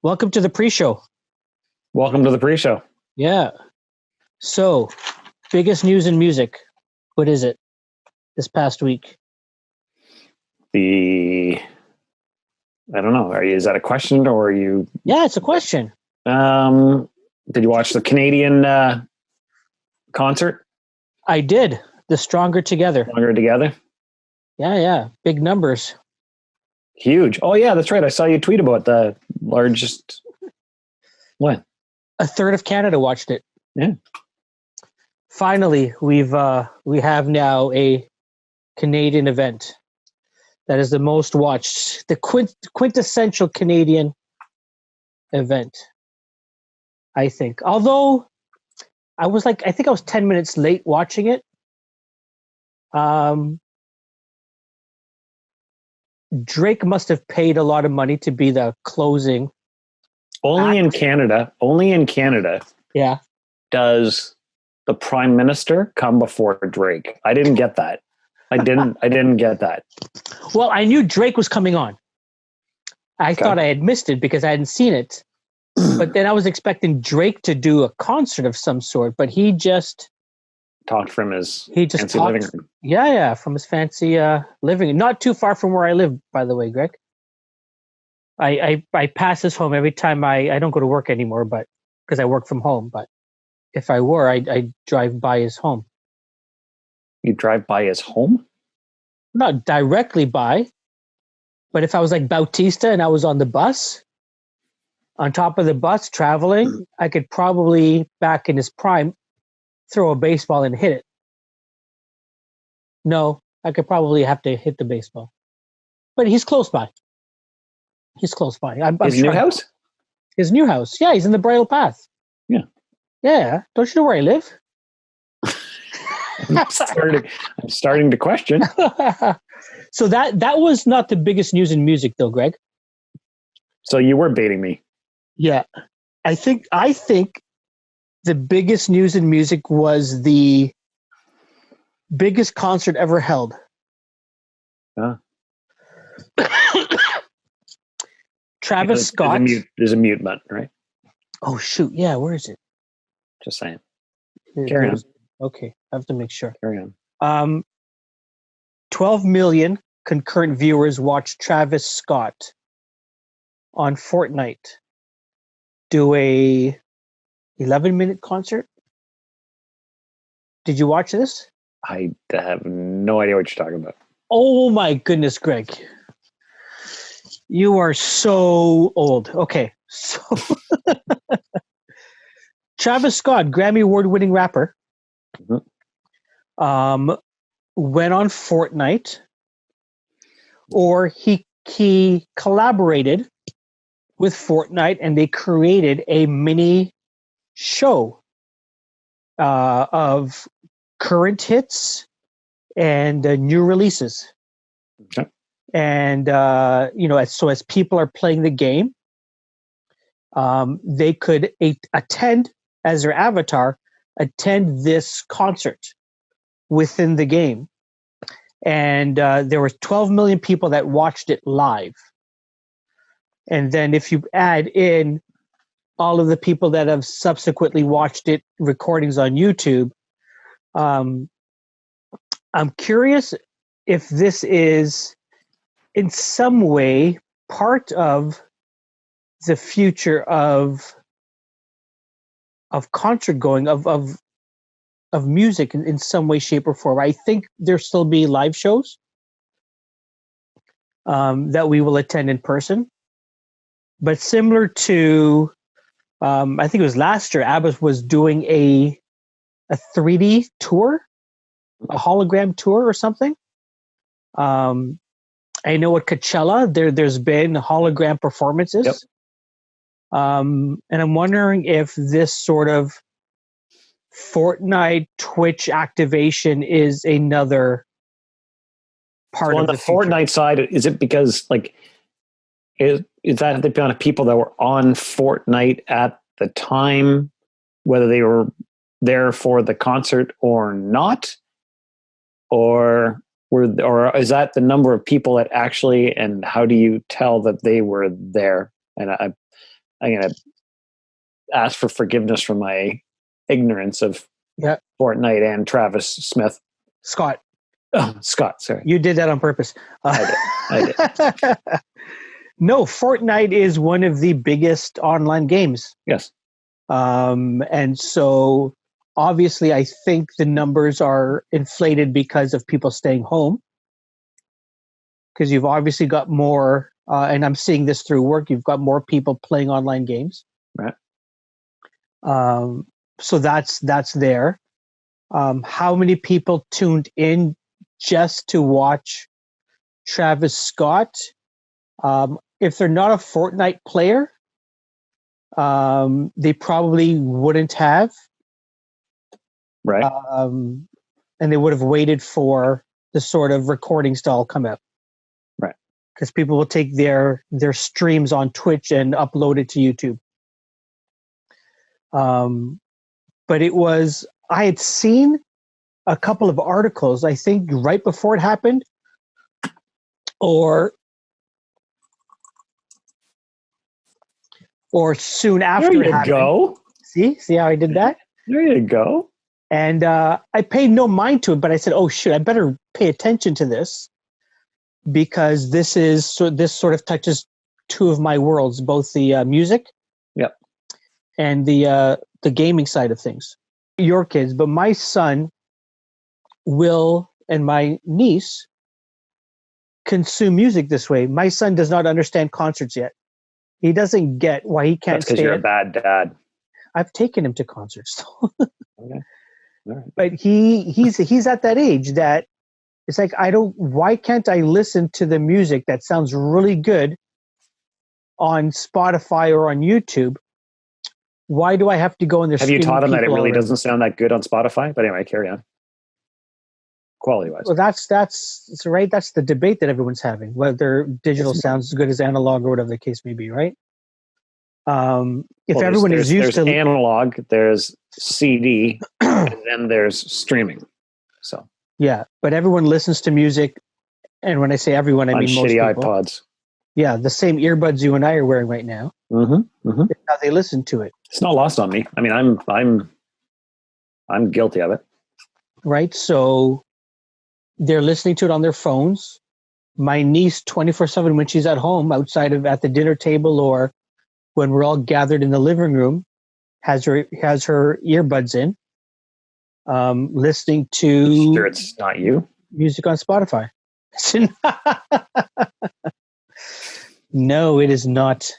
Welcome to the pre-show. Welcome to the pre-show. Yeah. So, biggest news in music. What is it this past week? I don't know. Is that a question or are you? Yeah, it's a question. Did you watch the Canadian concert? I did. The Stronger Together. Stronger Together? Yeah. Big numbers. Huge. Oh, yeah, that's right. I saw you tweet about the largest. What? A third of Canada watched it. Yeah. Finally, we have now a Canadian event that is the most watched, the quintessential Canadian event, I think. Although I think I was 10 minutes late watching it. Drake must have paid a lot of money to be the closing. Only in Canada. Yeah. Does the Prime Minister come before Drake? I didn't get that. I didn't get that. Well, I knew Drake was coming on. I thought I had missed it because I hadn't seen it. But then I was expecting Drake to do a concert of some sort, but he just talked from his fancy living room. Yeah, from his fancy living room. Not too far from where I live, by the way, Greg. I pass his home every time I don't go to work anymore, but because I work from home. But if I were, I'd drive by his home. You drive by his home? Not directly by, but if I was like Bautista and I was on the bus, on top of the bus traveling, I could probably, back in his prime, throw a baseball and hit it. No, I could probably have to hit the baseball. But he's close by. His new house? His new house. Yeah, he's in the Bridle Path. Yeah. Yeah. Don't you know where I live? I'm starting to question. So that was not the biggest news in music, though, Greg. So you were baiting me. Yeah. I think the biggest news in music was the biggest concert ever held. Travis Scott. There's a mute button, right? Oh, shoot. Yeah, where is it? Just saying. Carry on. Okay, I have to make sure. Carry on. 12 million concurrent viewers watched Travis Scott on Fortnite do a 11-minute concert. Did you watch this? I have no idea what you're talking about. Oh my goodness, Greg. You are so old. Okay, so Travis Scott, Grammy-award winning rapper, went on Fortnite, or he collaborated with Fortnite and they created a mini show of current hits and new releases. Okay. And as people are playing the game, they could attend as their avatar, attend this concert within the game. And there were 12 million people that watched it live. And then if you add in all of the people that have subsequently watched it, recordings on YouTube, I'm curious if this is in some way part of the future of concert going, of music in some way, shape, or form. I think there'll still be live shows that we will attend in person. But similar to, I think it was last year, ABBA was doing a 3D tour, a hologram tour or something. I know at Coachella, there's been hologram performances. Yep. And I'm wondering if this sort of Fortnite Twitch activation is another part of on the Fortnite side. Is it because is that the amount of people that were on Fortnite at the time, whether they were there for the concert or not, or is that the number of people that actually? And how do you tell that they were there? And I'm gonna ask for forgiveness for my ignorance of Fortnite and Travis Smith. Scott. Oh, Scott, sorry. You did that on purpose. I did. No, Fortnite is one of the biggest online games. Yes. And so obviously I think the numbers are inflated because of people staying home. Because you've obviously got more, and I'm seeing this through work, you've got more people playing online games. Right. So that's there. How many people tuned in just to watch Travis Scott? If they're not a Fortnite player, they probably wouldn't have. Right. And they would have waited for the sort of recordings to all come out. Right. Because people will take their streams on Twitch and upload it to YouTube. But I had seen a couple of articles, I think right before it happened, or soon after it happened. Go. See how I did that? There you go. And I paid no mind to it, but I said, "Oh shit, I better pay attention to this because this sort of touches two of my worlds, both the music, and the gaming side of things." Your kids, but my son will and my niece consume music this way. My son does not understand concerts yet. He doesn't get why he can't. That's because you're a bad dad. I've taken him to concerts. Okay. All right. But he's at that age that it's like, why can't I listen to the music that sounds really good on Spotify or on YouTube? Why do I have to go in there? Have you taught him that it really doesn't sound that good on Spotify? But anyway, carry on. Quality wise. Well, that's right. That's the debate that everyone's having, whether digital sounds as good as analog or whatever the case may be, right? Everyone is used to analog, there's CD, and then there's streaming. So yeah, but everyone listens to music, and when I say everyone, I mean most shitty people. iPods. Yeah, the same earbuds you and I are wearing right now. Mm-hmm. Mm-hmm. How they listen to it. It's not lost on me. I mean, I'm guilty of it. Right, so they're listening to it on their phones. My niece, 24/7, when she's at home, at the dinner table, or when we're all gathered in the living room, has her earbuds in, listening to. Sure, it's not you. Music on Spotify. No, it is not.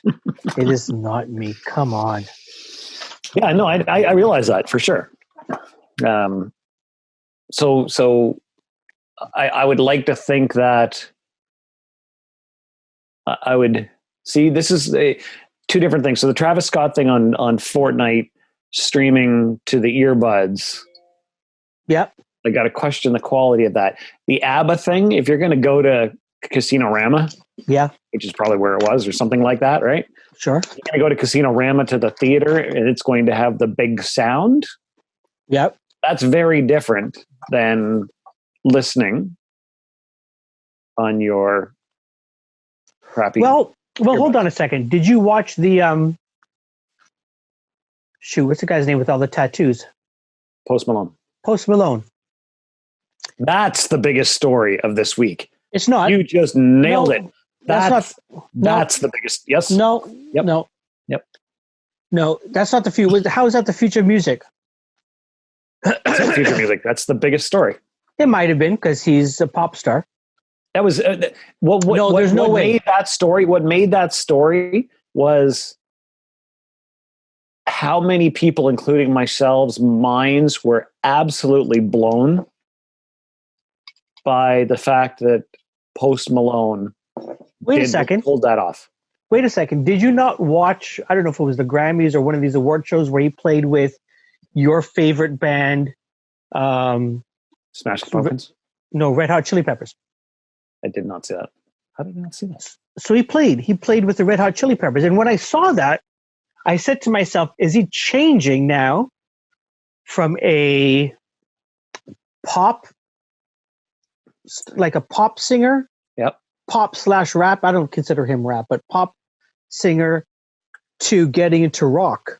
It is not me. Come on. Yeah, no, I realize that for sure. So I would like to think that I would see. This is two different things. So the Travis Scott thing on Fortnite streaming to the earbuds. Yep. I got to question the quality of that. The ABBA thing, if you're going to go to Casino-Rama, which is probably where it was or something like that, right? Sure. You're going to go to Casino-Rama to the theater and it's going to have the big sound. Yep. That's very different than listening on your crappy. Well, hold on a second. Did you watch the what's the guy's name with all the tattoos? Post Malone. Post Malone. That's the biggest story of this week. It's not. You just nailed it. That's the biggest. Yes. No. Yep. No. Yep. No, that's not the future. How is that the future of music? It's not future music. That's the biggest story. It might have been because he's a pop star. That was what made that story. What made that story was how many people, including myself, minds were absolutely blown by the fact that Post Malone pulled that off. Wait a second. Did you not watch, I don't know if it was the Grammys or one of these award shows where he played with your favorite band? Smashing Pumpkins? No, Red Hot Chili Peppers. I did not see that. How did I not see that? So he played with the Red Hot Chili Peppers. And when I saw that, I said to myself, is he changing now from a pop, like a pop singer? Yep. Pop/rap. I don't consider him rap, but pop singer to getting into rock.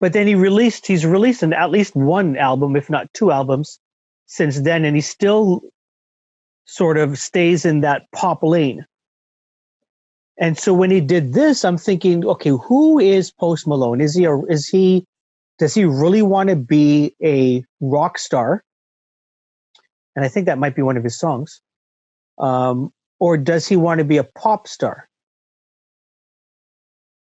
But then he's released at least one album, if not two albums, since then, and he still sort of stays in that pop lane. And so when he did this, I'm thinking, okay, who is Post Malone? Does he really want to be a rock star? And I think that might be one of his songs. Or does he want to be a pop star?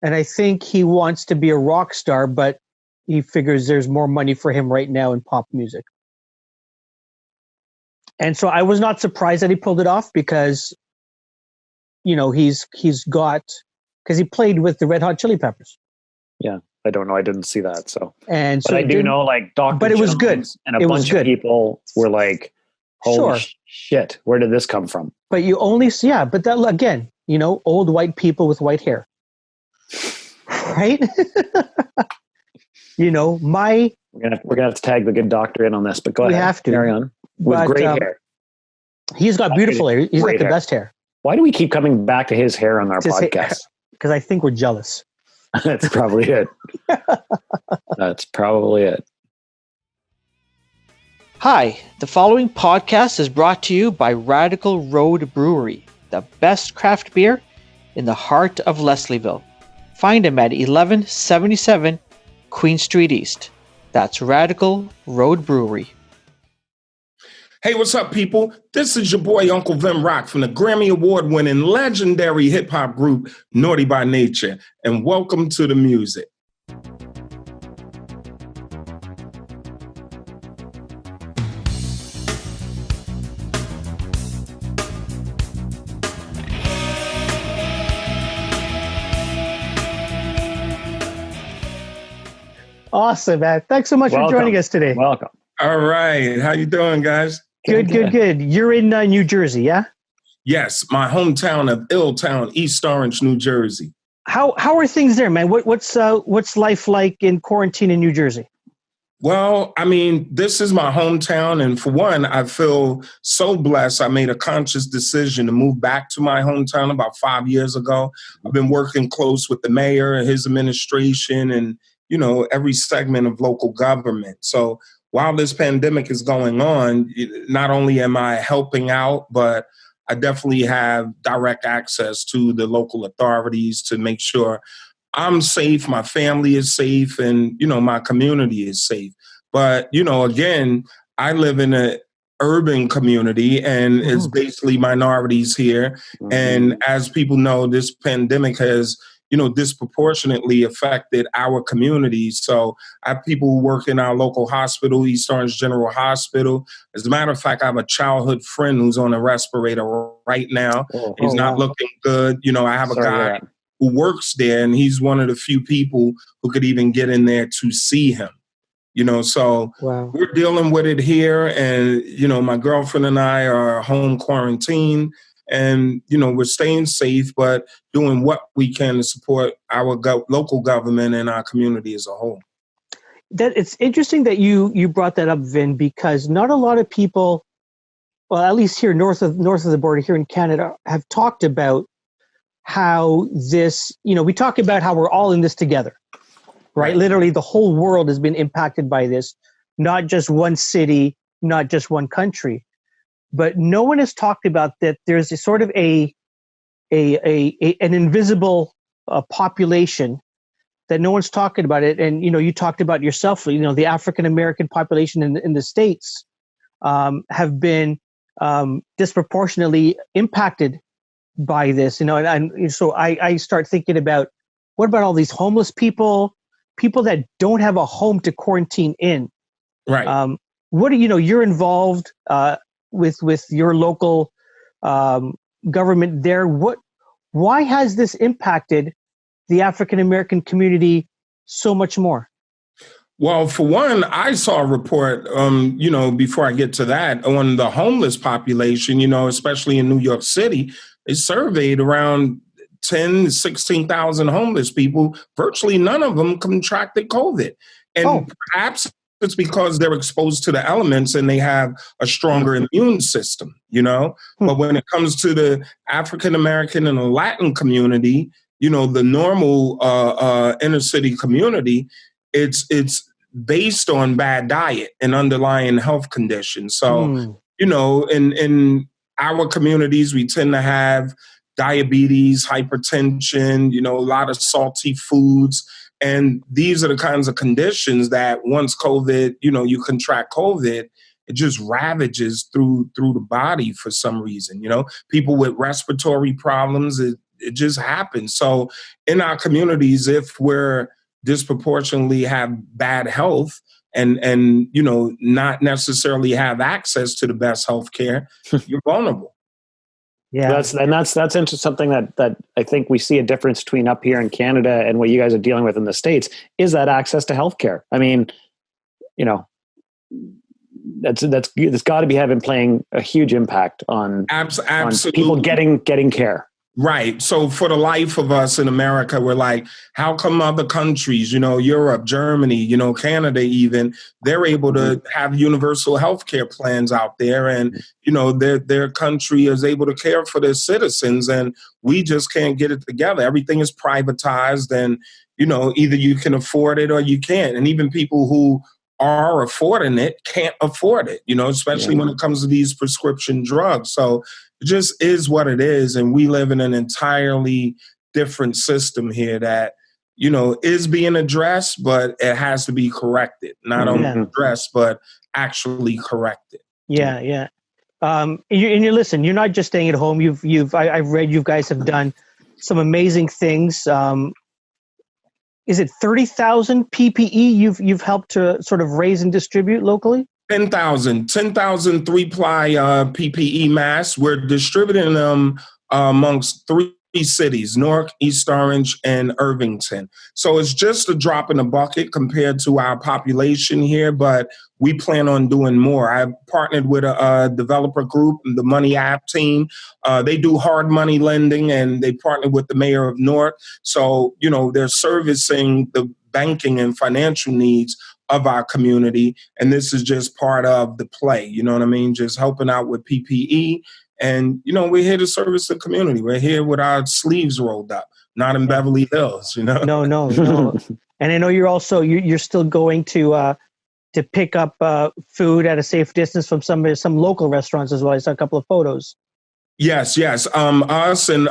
And I think he wants to be a rock star, but he figures there's more money for him right now in pop music. And so I was not surprised that he pulled it off because, because he played with the Red Hot Chili Peppers. Yeah, I don't know. I didn't see that. So, and but I do know like Dr. But it was good. And a bunch of people were like, holy shit, where did this come from? But you only see, but that again, old white people with white hair. Right? We're gonna have to tag the good doctor in on this, but go ahead. We have to carry on with great hair. He's got beautiful hair. He's got the best hair. Why do we keep coming back to his hair on our podcast? Because I think we're jealous. That's probably it. That's probably it. Hi, the following podcast is brought to you by Radical Road Brewery, the best craft beer in the heart of Leslieville. Find them at 1177 Queen Street East. That's Radical Road Brewery. Hey, what's up, people? This is your boy, Uncle Vin Rock from the Grammy-award winning legendary hip-hop group, Naughty by Nature, and welcome to the music. Awesome, man. Thanks so much for joining us today. Welcome. All right. How you doing, guys? Good. You're in New Jersey, yeah? Yes, my hometown of Illtown, East Orange, New Jersey. How are things there, man? What's life like in quarantine in New Jersey? Well, I mean, this is my hometown, and for one, I feel so blessed. I made a conscious decision to move back to my hometown about 5 years ago. I've been working close with the mayor and his administration and every segment of local government. So while this pandemic is going on, not only am I helping out, but I definitely have direct access to the local authorities to make sure I'm safe, my family is safe, and, my community is safe. But, again, I live in an urban community and it's basically minorities here. And as people know, this pandemic has disproportionately affected our communities. So I have people who work in our local hospital, East Orange General Hospital. As a matter of fact, I have a childhood friend who's on a respirator right now. He's not looking good. I have a guy who works there, and he's one of the few people who could even get in there to see him. So we're dealing with it here. And, my girlfriend and I are home quarantined. And, we're staying safe, but doing what we can to support our local government and our community as a whole. That it's interesting that you brought that up, Vin, because not a lot of people, well, at least here north of the border here in Canada, have talked about how this, we talk about how we're all in this together, right? Literally the whole world has been impacted by this, not just one city, not just one country. But no one has talked about that there's a sort of an invisible population that no one's talking about it. And, you talked about yourself, the African-American population in the States have been disproportionately impacted by this, and so I start thinking about, what about all these homeless people that don't have a home to quarantine in? Right. What you're involved with your local government there. Why has this impacted the African-American community so much more? Well, for one, I saw a report, before I get to that, on the homeless population, especially in New York City. They surveyed around 10 to 16,000 homeless people. Virtually none of them contracted COVID. And perhaps it's because they're exposed to the elements and they have a stronger immune system, But when it comes to the African-American and the Latin community, the normal inner city community, it's based on bad diet and underlying health conditions. So, in our communities, we tend to have diabetes, hypertension, a lot of salty foods. And these are the kinds of conditions that once COVID, you contract COVID, it just ravages through the body for some reason. People with respiratory problems, it just happens. So in our communities, if we're disproportionately have bad health and not necessarily have access to the best health care, you're vulnerable. Yeah, that's into something that I think we see a difference between up here in Canada and what you guys are dealing with in the States is that access to healthcare. I mean, that's got to be playing a huge impact on people getting care. Right. So for the life of us in America, we're like, how come other countries, Europe, Germany, Canada even, they're able to have universal health care plans out there and, their country is able to care for their citizens and we just can't get it together. Everything is privatized and, either you can afford it or you can't. And even people who are affording it can't afford it, especially when it comes to these prescription drugs. So it just is what it is. And we live in an entirely different system here that, is being addressed, but it has to be corrected. Not only addressed, but actually corrected. Yeah, yeah. And you listen, you're not just staying at home. I've read you guys have done some amazing things. Is it 30,000 PPE you've helped to sort of raise and distribute locally? 10,000 3-ply PPE masks. We're distributing them amongst 3 cities, Newark, East Orange, and Irvington. So it's just a drop in the bucket compared to our population here, but we plan on doing more. I've partnered with a developer group, the Money App team. They do hard money lending, and they partnered with the mayor of Newark. So, they're servicing the banking and financial needs of our community. And this is just part of the play, you know what I mean? Just helping out with PPE. And, we're here to service the community. We're here with our sleeves rolled up, not in Beverly Hills, No. And I know you're also, you're still going to pick up food at a safe distance from some local restaurants as well. I saw a couple of photos. Yes. Us and,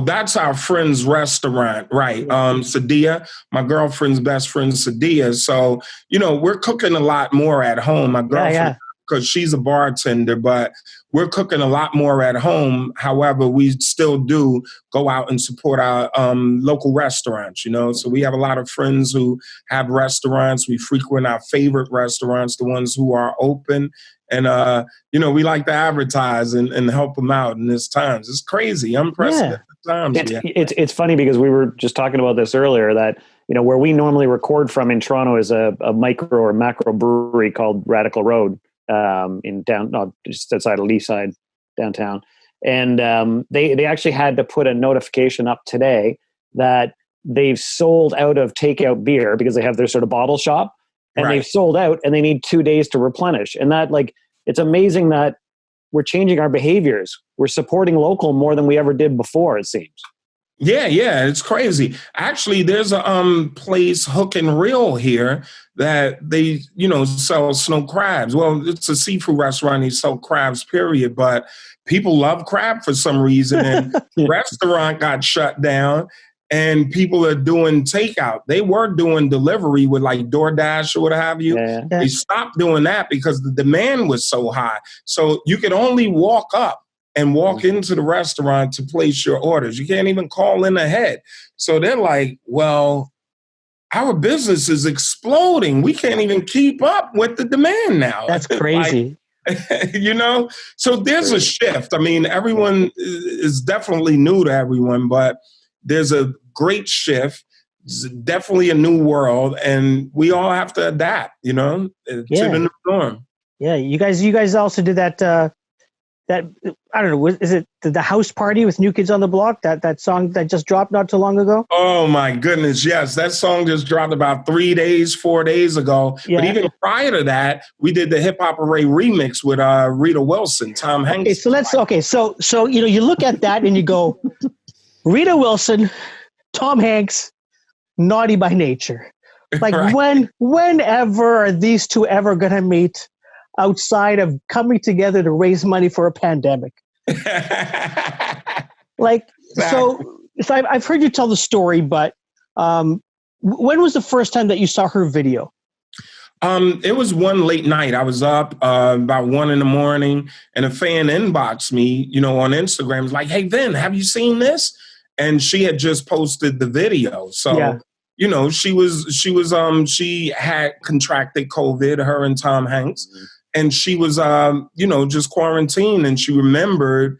that's our friend's restaurant, right? Sadia, my girlfriend's best friend, Sadia. So, we're cooking a lot more at home. My girlfriend, because she's a bartender, but we're cooking a lot more at home. However, we still do go out and support our local restaurants, So we have a lot of friends who have restaurants. We frequent our favorite restaurants, the ones who are open. And, we like to advertise and help them out in this times. It's crazy, unprecedented times. It's funny because we were just talking about this earlier that, where we normally record from in Toronto is a micro or macro brewery called Radical Road just outside of Leaside downtown. And they actually had to put a notification up today that they've sold out of takeout beer because they have their sort of bottle shop. And they've sold out and they need 2 days to replenish. And that it's amazing that we're changing our behaviors. We're supporting local more than we ever did before, it seems. Yeah, it's crazy. Actually, there's a place, Hook and Reel here, that they, sell snow crabs. Well, it's a seafood restaurant. They sell crabs, period. But people love crab for some reason. And the restaurant got shut down. And people are doing takeout. They were doing delivery with like DoorDash or what have you. Yeah. They stopped doing that because the demand was so high. So you could only walk up and walk into the restaurant to place your orders. You can't even call in ahead. So they're like, well, our business is exploding. We can't even keep up with the demand now. That's crazy. So there's a shift. I mean, everyone is definitely new to everyone, but there's a great shift. It's definitely a new world, and we all have to adapt, to the new norm. Yeah, you guys also did that. That I don't know. Is it the house party with New Kids on the Block? That song that just dropped not too long ago. Oh my goodness, yes, that song just dropped about 4 days ago. Yeah. But even prior to that, we did the Hip Hop Array remix with Rita Wilson, Tom Hanks. So you look at that and you go, Rita Wilson, Tom Hanks, Naughty by Nature. Like Right. whenever are these two ever gonna meet outside of coming together to raise money for a pandemic? Like Exactly. so I've heard you tell the story, but when was the first time that you saw her video? It was one late night. I was up about 1 a.m, and a fan inboxed me, on Instagram. Was like, "Hey, Vin, have you seen this?" And she had just posted the video. Yeah. So, she had contracted COVID, her and Tom Hanks, and she was, just quarantined, and she remembered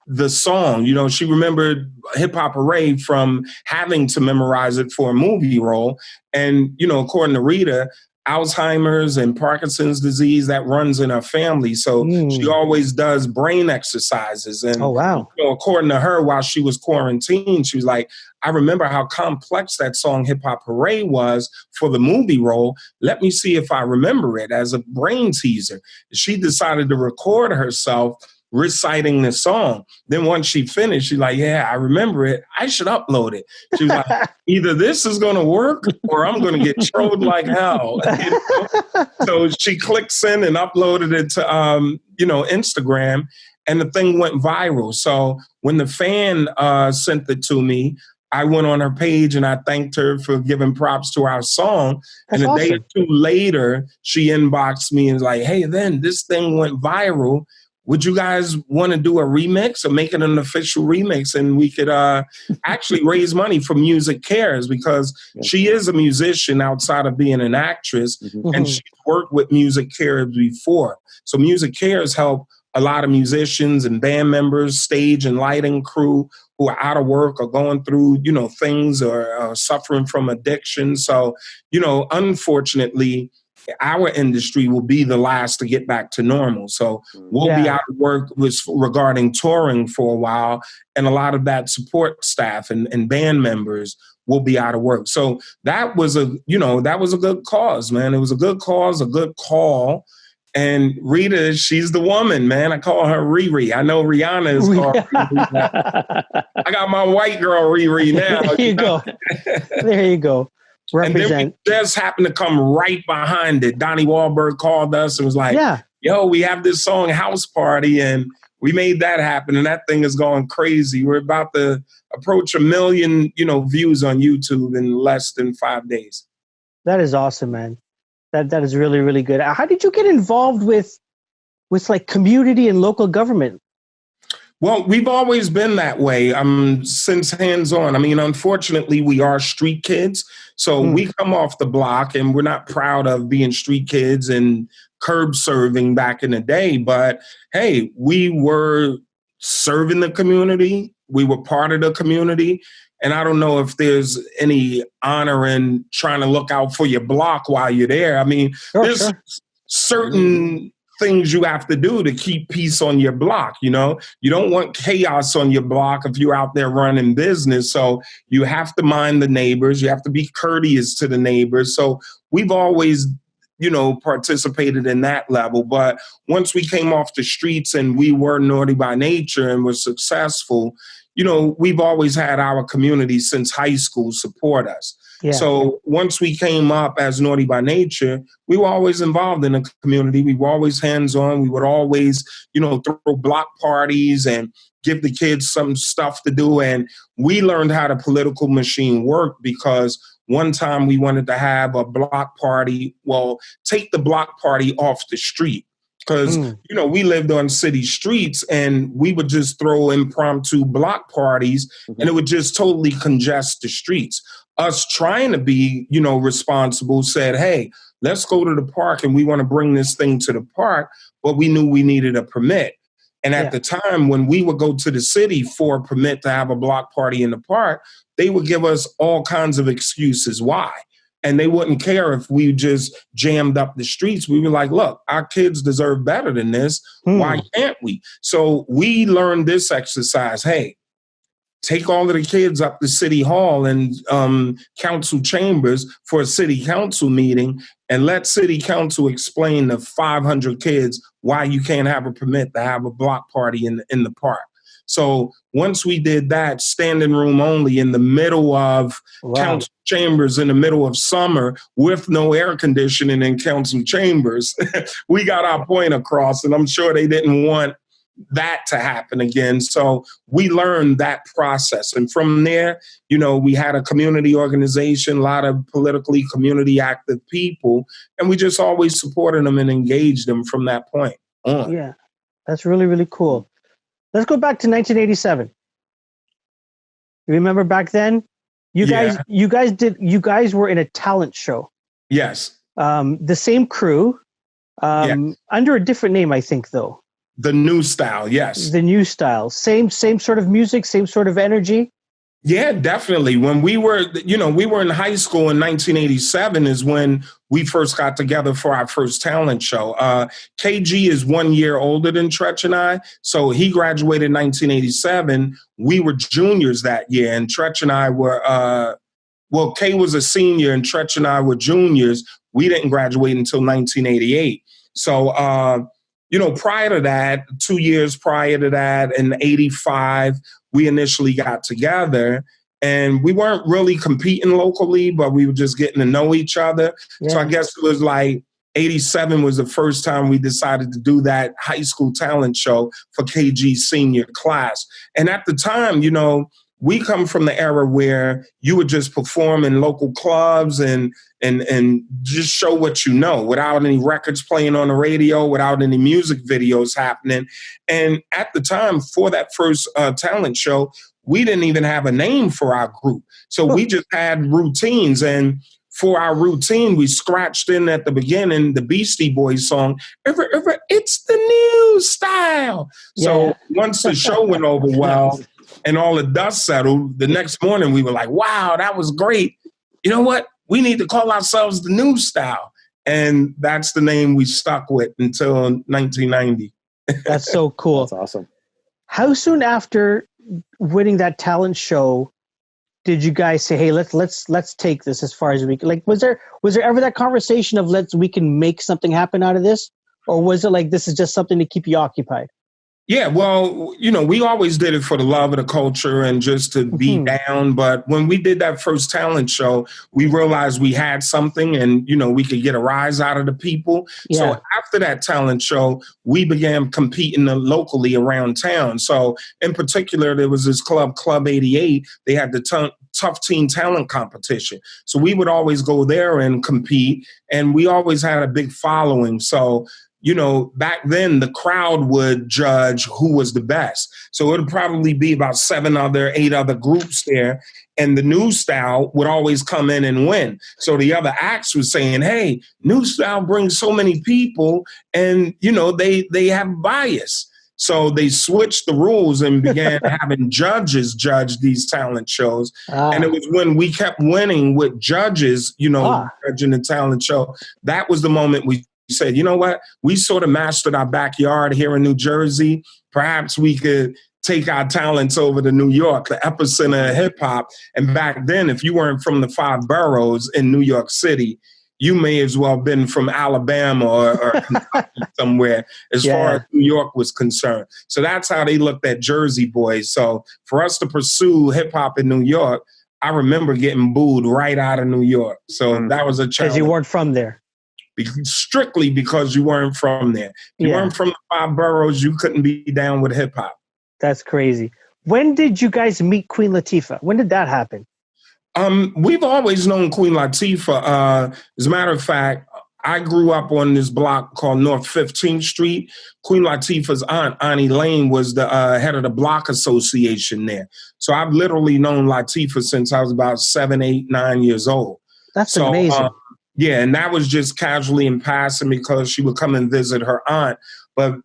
the song. She remembered Hip Hop Hooray from having to memorize it for a movie role. And, according to Rita, Alzheimer's and Parkinson's disease, that runs in her family. So she always does brain exercises. And Oh, wow. according to her, while she was quarantined, she was like, I remember how complex that song Hip Hop Hooray was for the movie role. Let me see if I remember it as a brain teaser. She decided to record herself reciting the song. Then once she finished, she's like, yeah, I remember it. I should upload it. She was like, either this is going to work or I'm going to get trolled like hell. So she clicks in and uploaded it to, Instagram, and the thing went viral. So when the fan sent it to me, I went on her page and I thanked her for giving props to our song. That's and a awesome. day or two later, she inboxed me and was like, hey, then this thing went viral. Would you guys want to do a remix or make it an official remix? And we could actually raise money for Music Cares, because she is a musician outside of being an actress, and she's worked with Music Cares before. So Music Cares help a lot of musicians and band members, stage and lighting crew who are out of work or going through, things or suffering from addiction. So, unfortunately, our industry will be the last to get back to normal. So we'll be out of work regarding touring for a while. And a lot of that support staff and band members will be out of work. So that was a good cause, man. It was a good cause, a good call. And Rita, she's the woman, man. I call her Riri. I know Rihanna is called Riri. I got my white girl Riri now. There you go. There you go. Represent. And then we just happened to come right behind it. Donnie Wahlberg called us and was like, yo, we have this song House Party, and we made that happen. And that thing is going crazy. We're about to approach 1 million, views on YouTube in less than 5 days. That is awesome, man. That is really, really good. How did you get involved with like community and local government? Well, we've always been that way since hands-on. I mean, unfortunately, we are street kids. So we come off the block, and we're not proud of being street kids and curb serving back in the day. But, hey, we were serving the community. We were part of the community. And I don't know if there's any honor in trying to look out for your block while you're there. I mean, there's certain things you have to do to keep peace on your block. You don't want chaos on your block if you're out there running business. So you have to mind the neighbors. You have to be courteous to the neighbors. So we've always, participated in that level. But once we came off the streets and we were Naughty by Nature and were successful, we've always had our community since high school support us. Yeah. So once we came up as Naughty by Nature, we were always involved in the community. We were always hands-on. We would always, throw block parties and give the kids some stuff to do. And we learned how the political machine worked, because one time we wanted to have a block party. Well, take the block party off the street. Because, we lived on city streets, and we would just throw impromptu block parties, and it would just totally congest the streets. Us trying to be, responsible, said, hey, let's go to the park, and we want to bring this thing to the park, but we knew we needed a permit. And at the time, when we would go to the city for a permit to have a block party in the park, they would give us all kinds of excuses why. And they wouldn't care if we just jammed up the streets. We were like, look, our kids deserve better than this. Why can't we? So we learned this exercise. Hey, take all of the kids up to City Hall and council chambers for a city council meeting, and let City Council explain to 500 kids why you can't have a permit to have a block party in the park. So once we did that, standing room only in the middle of council chambers in the middle of summer with no air conditioning in council chambers, we got our point across, and I'm sure they didn't want that to happen again. So we learned that process. And from there, we had a community organization, a lot of politically community active people, and we just always supported them and engaged them from that point on. Yeah, that's really, really cool. Let's go back to 1987. You remember back then? You guys were in a talent show. Yes. The same crew, under a different name, I think, though. The New Style, yes. The New Style. Same sort of music, same sort of energy? Yeah, definitely. When we were in high school in 1987 is when we first got together for our first talent show. KG is 1 year older than Tretch and I, so he graduated in 1987. We were juniors that year, and Tretch and I were, K was a senior and Tretch and I were juniors. We didn't graduate until 1988. So, prior to that, 2 years prior to that, in 85, we initially got together, and we weren't really competing locally, but we were just getting to know each other. Yeah. So I guess it was like 87 was the first time we decided to do that high school talent show for KG's senior class. And at the time, we come from the era where you would just perform in local clubs and just show what you know without any records playing on the radio, without any music videos happening. And at the time, for that first talent show, we didn't even have a name for our group. So we just had routines. And for our routine, we scratched in at the beginning the Beastie Boys song, "It's the New Style." Yeah. So once the show went over well, and all the dust settled, the next morning we were like, wow, that was great. You know what? We need to call ourselves the New Style. And that's the name we stuck with until 1990. That's so cool. That's awesome. How soon after winning that talent show did you guys say, hey, let's take this as far as we can? Like, was there ever that conversation of we can make something happen out of this? Or was it like, this is just something to keep you occupied? Yeah, well, we always did it for the love of the culture and just to be down. But when we did that first talent show, we realized we had something and, we could get a rise out of the people. Yeah. So after that talent show, we began competing locally around town. So in particular, there was this club, Club 88. They had the Tough Teen Talent Competition. So we would always go there and compete. And we always had a big following. So back then the crowd would judge who was the best. So it would probably be about 8 other groups there. And the New Style would always come in and win. So the other acts were saying, hey, New Style brings so many people and, they have bias. So they switched the rules and began having judges judge these talent shows. And it was when we kept winning with judges, judging the talent show. That was the moment we said, you know what? We sort of mastered our backyard here in New Jersey. Perhaps we could take our talents over to New York, the epicenter of hip hop. And back then, if you weren't from the 5 boroughs in New York City, you may as well have been from Alabama or Kentucky somewhere as far as New York was concerned. So that's how they looked at Jersey boys. So for us to pursue hip hop in New York, I remember getting booed right out of New York. So that was a challenge. Because you weren't from there. Strictly because you weren't from there. If you weren't from the 5 boroughs, you couldn't be down with hip hop. That's crazy. When did you guys meet Queen Latifah? When did that happen? We've always known Queen Latifah. As a matter of fact, I grew up on this block called North 15th Street. Queen Latifah's aunt, Annie Lane, was the head of the block association there. So I've literally known Latifah since I was about 7, 8, 9 years old. That's amazing. Yeah, and that was just casually in passing because she would come and visit her aunt. But,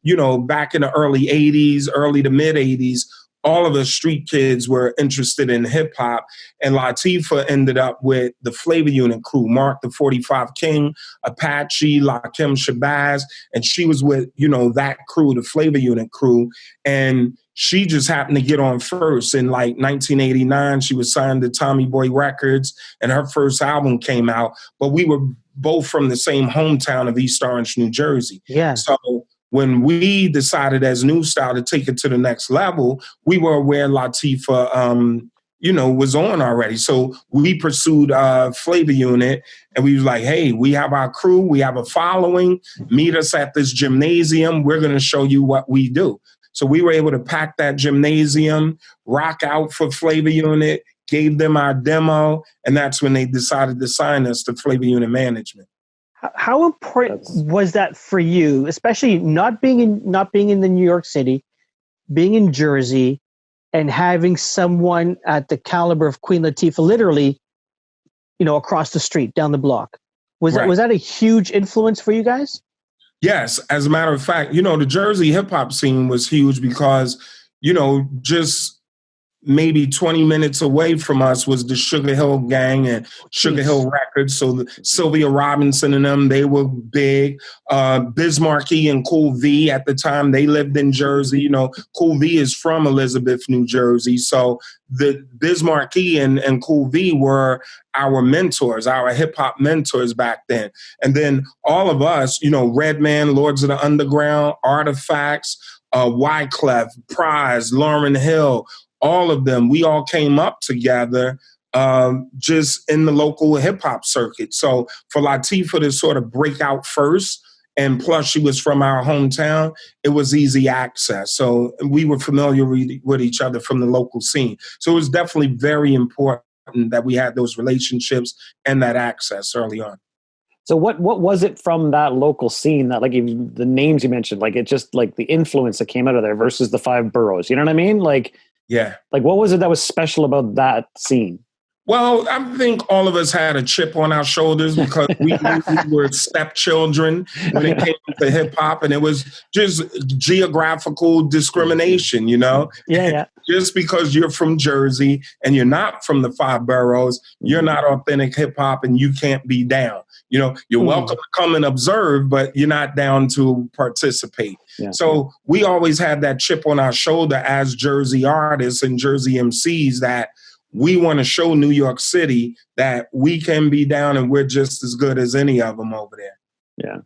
back in the early 80s, early to mid 80s, all of the street kids were interested in hip hop. And Latifah ended up with the Flavor Unit crew, Mark the 45 King, Apache, Lakim Shabazz. And she was with, that crew, the Flavor Unit crew. And she just happened to get on first in 1989. She was signed to Tommy Boy Records and her first album came out. But we were both from the same hometown of East Orange, New Jersey. Yeah. So when we decided as New Style to take it to the next level, we were aware Latifah, was on already. So we pursued Flavor Unit, and we was like, hey, we have our crew, we have a following, meet us at this gymnasium. We're going to show you what we do. So we were able to pack that gymnasium, rock out for Flavor Unit, gave them our demo, and that's when they decided to sign us to Flavor Unit Management. How important was that for you, especially not being in the New York City, being in Jersey, and having someone at the caliber of Queen Latifah, literally, across the street, down the block? Was that a huge influence for you guys? Yes. As a matter of fact, the Jersey hip hop scene was huge because, just maybe 20 minutes away from us was the Sugar Hill Gang and Sugar Hill Records. So Sylvia Robinson and them, they were big. Bismarcky and Cool V at the time, they lived in Jersey. Cool V is from Elizabeth, New Jersey. So the Bismarcky and Cool V were our mentors, our hip hop mentors back then. And then all of us, Redman, Lords of the Underground, Artifacts, Wyclef, Prize, Lauryn Hill, all of them, we all came up together just in the local hip hop circuit. So for Latifah to sort of break out first, and plus she was from our hometown, it was easy access. So we were familiar with each other from the local scene. So it was definitely very important that we had those relationships and that access early on. So what was it from that local scene that, like, even the names you mentioned, like, it just, like, the influence that came out of there versus the five boroughs? You know what I mean? Like, yeah. Like, what was it that was special about that scene? Well, I think all of us had a chip on our shoulders because we were stepchildren when it came to hip hop, and it was just geographical discrimination, Yeah. Just because you're from Jersey and you're not from the five boroughs, you're not authentic hip hop and you can't be down. You're welcome to come and observe, but you're not down to participate. Yeah. So we always had that chip on our shoulder as Jersey artists and Jersey MCs that we want to show New York City that we can be down and we're just as good as any of them over there. Yeah.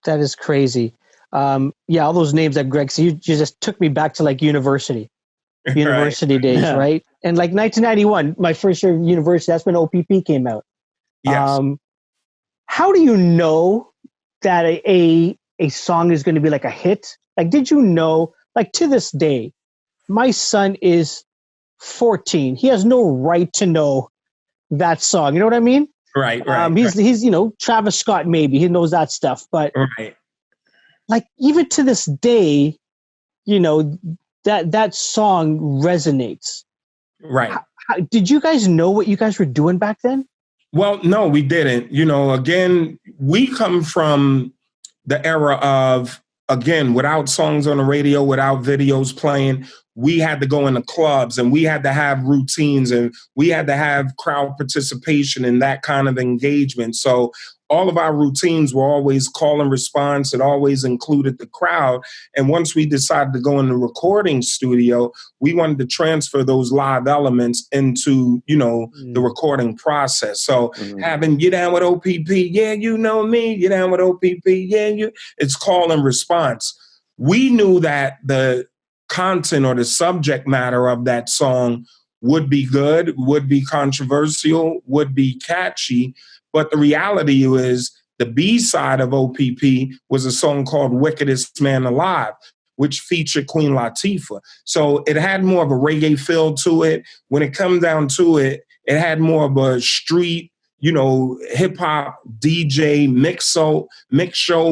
That is crazy. All those names that Greg said, you just took me back to, like, university days, right? And, like, 1991, my first year of university, that's when OPP came out. Yes. How do you know that a song is going to be like a hit? Like, did you know, like, to this day, my son is 14. He has no right to know that song. You know what I mean? Right. He's Travis Scott, maybe he knows that stuff, but like, even to this day, that song resonates. Right. Did you guys know what you guys were doing back then? Well, no, we didn't. Again, we come from the era of, again, without songs on the radio, without videos playing, we had to go into clubs and we had to have routines and we had to have crowd participation and that kind of engagement. So all of our routines were always call and response. It always included the crowd. And once we decided to go in the recording studio, we wanted to transfer those live elements into, the recording process. So having "You Down with OPP," yeah, you know me, "You Down with OPP," yeah, it's call and response. We knew that the content or the subject matter of that song would be good, would be controversial, would be catchy. But the reality is the B-side of OPP was a song called "Wickedest Man Alive," which featured Queen Latifah. So it had more of a reggae feel to it. When it comes down to it, it had more of a street, hip-hop DJ mix show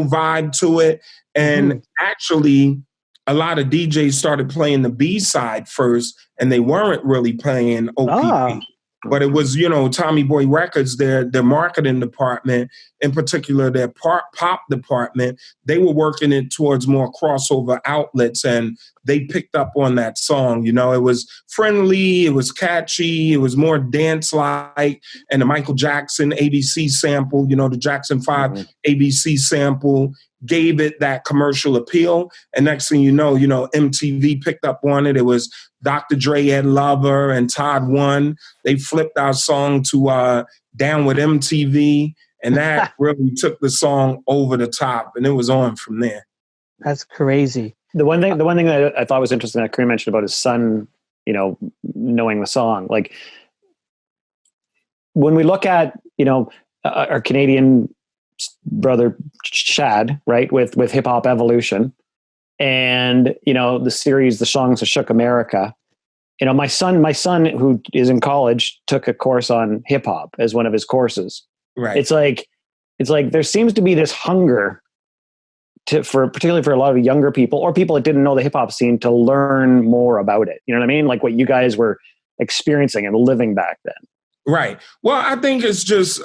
vibe to it. And actually, a lot of DJs started playing the B-side first, and they weren't really playing OPP. But it was, Tommy Boy Records, their marketing department, in particular their pop department, they were working it towards more crossover outlets, and they picked up on that song. It was friendly, it was catchy, it was more dance-like, and the Michael Jackson ABC sample, the Jackson 5 ABC sample, gave it that commercial appeal. And next thing you know, MTV picked up on it. It was Dr. Dre, Ed Lover, and Todd One. They flipped our song to Down with MTV. And that really took the song over the top. And it was on from there. That's crazy. The one thing that I thought was interesting that Kareem mentioned about his son, you know, knowing the song, like when we look at, you know, our Canadian brother Chad, right, with Hip Hop Evolution, and you know the series, the songs that shook America. You know, my son who is in college took a course on hip hop as one of his courses. Right. It's like there seems to be this hunger particularly for a lot of younger people or people that didn't know the hip hop scene to learn more about it. You know what I mean? Like what you guys were experiencing and living back then. Right. Well, I think it's just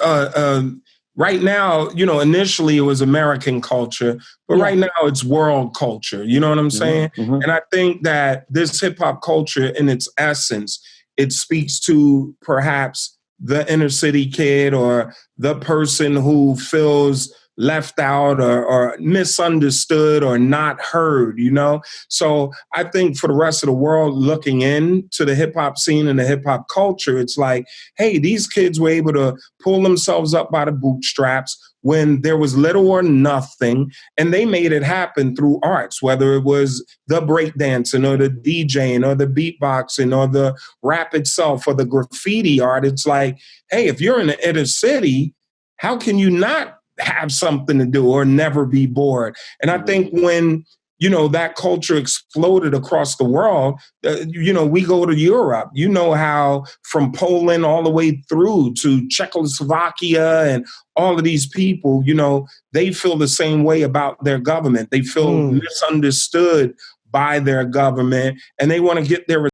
right now, you know, initially it was American culture, but right now it's world culture. You know what I'm saying? Mm-hmm. And I think that this hip hop culture in its essence, it speaks to perhaps the inner city kid or the person who feels left out or misunderstood or not heard, you know? So I think for the rest of the world looking into the hip hop scene and the hip hop culture, it's like, hey, these kids were able to pull themselves up by the bootstraps when there was little or nothing, and they made it happen through arts, whether it was the breakdancing or the DJing or the beatboxing or the rap itself or the graffiti art. It's like, hey, if you're in the inner city, how can you not have something to do or never be bored? And I think when, you know, that culture exploded across the world, you know, we go to Europe, you know how from Poland all the way through to Czechoslovakia and all of these people, you know, they feel the same way about their government. They feel misunderstood by their government and they want to get their